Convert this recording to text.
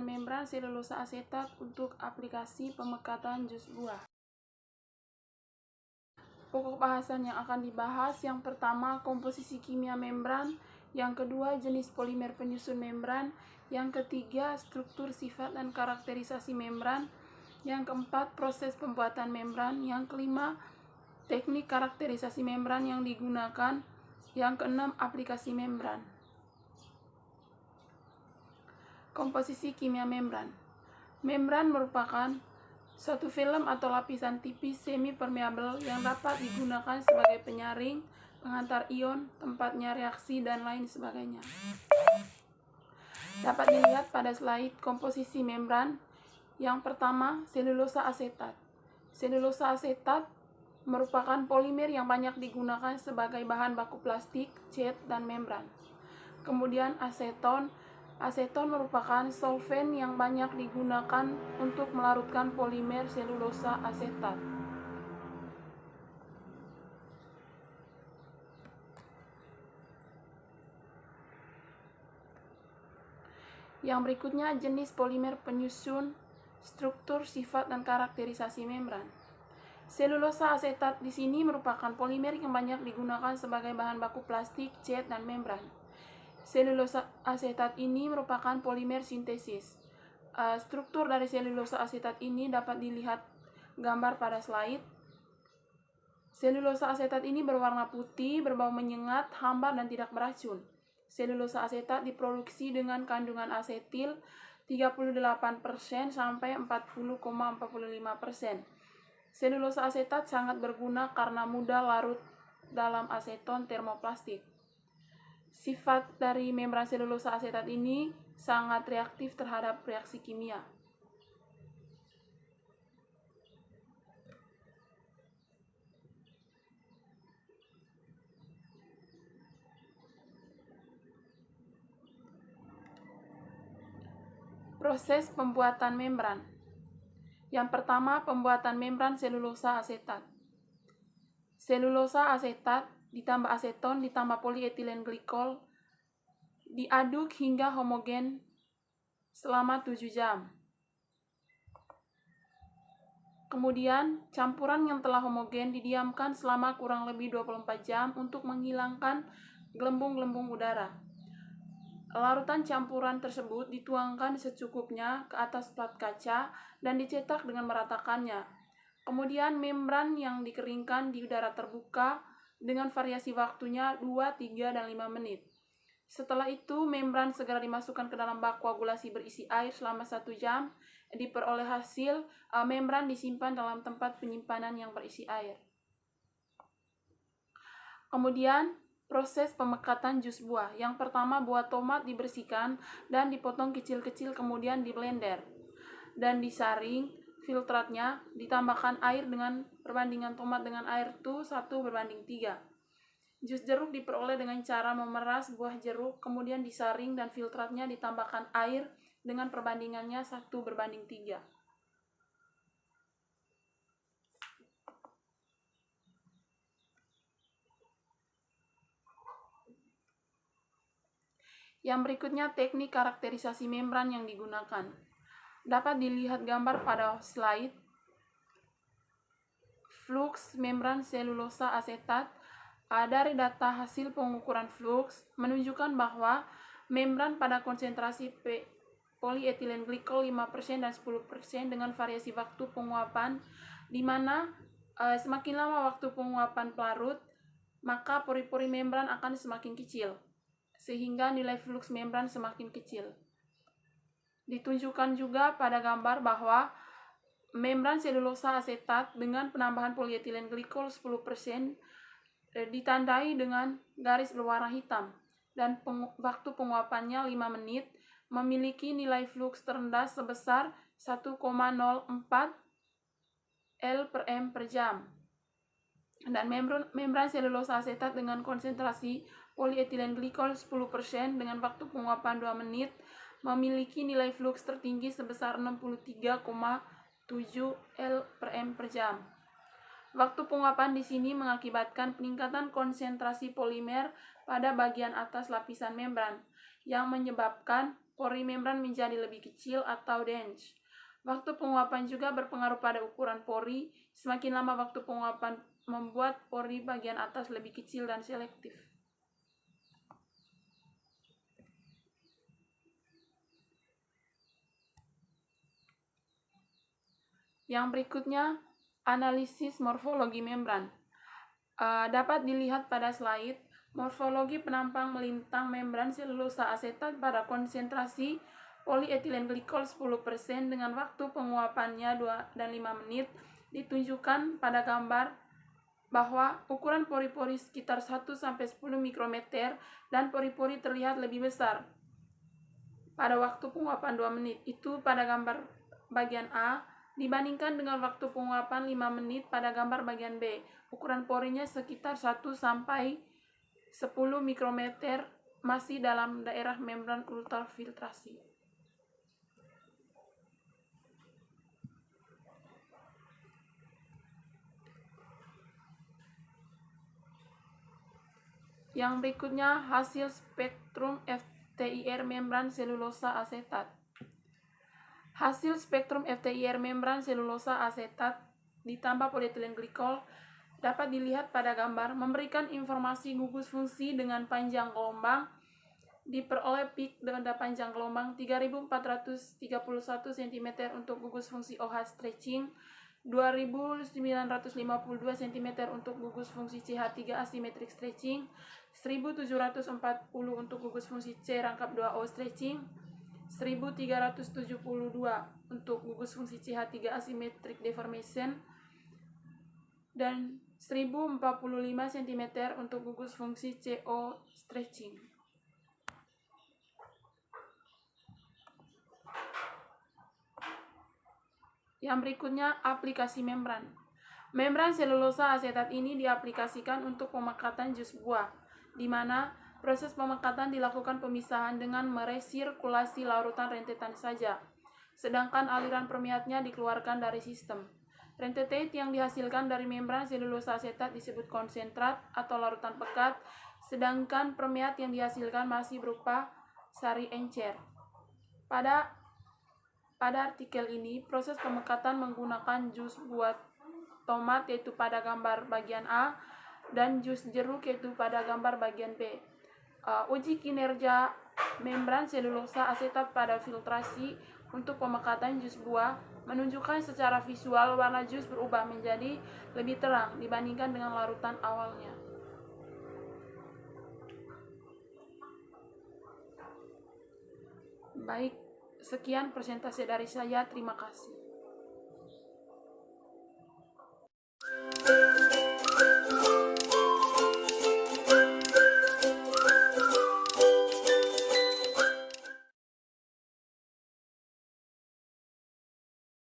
pembuatan membran selulosa asetat untuk aplikasi pemekatan jus buah. Pokok bahasan yang akan dibahas, yang pertama komposisi kimia membran, yang kedua jenis polimer penyusun membran, yang ketiga struktur, sifat, dan karakterisasi membran, yang keempat proses pembuatan membran, yang kelima teknik karakterisasi membran yang digunakan, yang keenam aplikasi membran. Komposisi kimia membran. Membran merupakan suatu film atau lapisan tipis semi permeabel yang dapat digunakan sebagai penyaring, penghantar ion, tempatnya reaksi, dan lain sebagainya. Dapat dilihat pada slide komposisi membran. Yang pertama, selulosa asetat. Selulosa asetat merupakan polimer yang banyak digunakan sebagai bahan baku plastik, cat, dan membran. Kemudian aseton. Aseton merupakan solvent yang banyak digunakan untuk melarutkan polimer selulosa asetat. Yang berikutnya jenis polimer penyusun, struktur, sifat, dan karakterisasi membran. Selulosa asetat di sini merupakan polimer yang banyak digunakan sebagai bahan baku plastik, cat, dan membran. Selulosa asetat ini merupakan polimer sintesis. Struktur dari selulosa asetat ini dapat dilihat gambar pada slide. Selulosa asetat ini berwarna putih, berbau menyengat, hambar, dan tidak beracun. Selulosa asetat diproduksi dengan kandungan asetil 38% sampai 40,45%. Selulosa asetat sangat berguna karena mudah larut dalam aseton termoplastik. Sifat dari membran selulosa asetat ini sangat reaktif terhadap reaksi kimia. Proses pembuatan membran. Yang pertama, pembuatan membran selulosa asetat. Selulosa asetat ditambah aseton ditambah polietilen glikol diaduk hingga homogen selama 7 jam. Kemudian, campuran yang telah homogen didiamkan selama kurang lebih 24 jam untuk menghilangkan gelembung-gelembung udara. Larutan campuran tersebut dituangkan secukupnya ke atas plat kaca dan dicetak dengan meratakannya. Kemudian membran yang dikeringkan di udara terbuka dengan variasi waktunya 2, 3, dan 5 menit. Setelah itu, membran segera dimasukkan ke dalam bak koagulasi berisi air selama 1 jam. Diperoleh hasil, membran disimpan dalam tempat penyimpanan yang berisi air. Kemudian, proses pemekatan jus buah. Yang pertama, buah tomat dibersihkan dan dipotong kecil-kecil, kemudian diblender dan disaring. Filtratnya ditambahkan air dengan perbandingan tomat dengan air itu 1:3. Jus jeruk diperoleh dengan cara memeras buah jeruk, kemudian disaring dan filtratnya ditambahkan air dengan perbandingannya 1:3. Yang berikutnya teknik karakterisasi membran yang digunakan. Dapat dilihat gambar pada slide. Flux membran selulosa asetat. Dari data hasil pengukuran flux menunjukkan bahwa membran pada konsentrasi polietilen glikol 5% dan 10% dengan variasi waktu penguapan, di mana semakin lama waktu penguapan pelarut, maka pori-pori membran akan semakin kecil, sehingga nilai flux membran semakin kecil. Ditunjukkan juga pada gambar bahwa membran selulosa asetat dengan penambahan polietilen glikol 10% ditandai dengan garis berwarna hitam dan waktu penguapannya 5 menit, memiliki nilai flux terendah sebesar 1,04 L/m per jam. Dan membran selulosa asetat dengan konsentrasi polietilen glikol 10% dengan waktu penguapan 2 menit memiliki nilai flux tertinggi sebesar 63,7 L/m per jam. Waktu penguapan di sini mengakibatkan peningkatan konsentrasi polimer pada bagian atas lapisan membran yang menyebabkan pori membran menjadi lebih kecil atau dense. Waktu penguapan juga berpengaruh pada ukuran pori. Semakin lama waktu penguapan membuat pori bagian atas lebih kecil dan selektif. Yang berikutnya, analisis morfologi membran. Dapat dilihat pada slide, morfologi penampang melintang membran selulosa asetat pada konsentrasi polyethylene glikol 10% dengan waktu penguapannya 2 dan 5 menit ditunjukkan pada gambar bahwa ukuran pori-pori sekitar 1-10 mikrometer dan pori-pori terlihat lebih besar pada waktu penguapan 2 menit. Itu pada gambar bagian A dibandingkan dengan waktu penguapan 5 menit pada gambar bagian B. Ukuran porinya sekitar 1-10 mikrometer masih dalam daerah membran ultrafiltrasi. Yang berikutnya hasil spektrum FTIR membran selulosa asetat. Hasil spektrum FTIR membran selulosa asetat ditambah polyethylene glikol dapat dilihat pada gambar memberikan informasi gugus fungsi dengan panjang gelombang diperoleh peak dengan panjang gelombang 3431 cm untuk gugus fungsi OH stretching, 2952 cm untuk gugus fungsi CH3 asymmetric stretching, 1740 untuk gugus fungsi C rangkap 2O stretching, 1372 untuk gugus fungsi CH3 asymmetric deformation, dan 1045 cm untuk gugus fungsi CO stretching. Yang berikutnya, aplikasi membran. Membran selulosa asetat ini diaplikasikan untuk pemekatan jus buah, di mana proses pemekatan dilakukan pemisahan dengan meresirkulasi larutan rentetan saja, sedangkan aliran permeatnya dikeluarkan dari sistem. Rentetate yang dihasilkan dari membran selulosa asetat disebut konsentrat atau larutan pekat, sedangkan permeat yang dihasilkan masih berupa sari encer. Pada artikel ini, proses pemekatan menggunakan jus buah tomat yaitu pada gambar bagian A dan jus jeruk yaitu pada gambar bagian B. Uji kinerja membran selulosa asetat pada filtrasi untuk pemekatan jus buah menunjukkan secara visual warna jus berubah menjadi lebih terang dibandingkan dengan larutan awalnya. Baik, sekian presentasi dari saya. Terima kasih.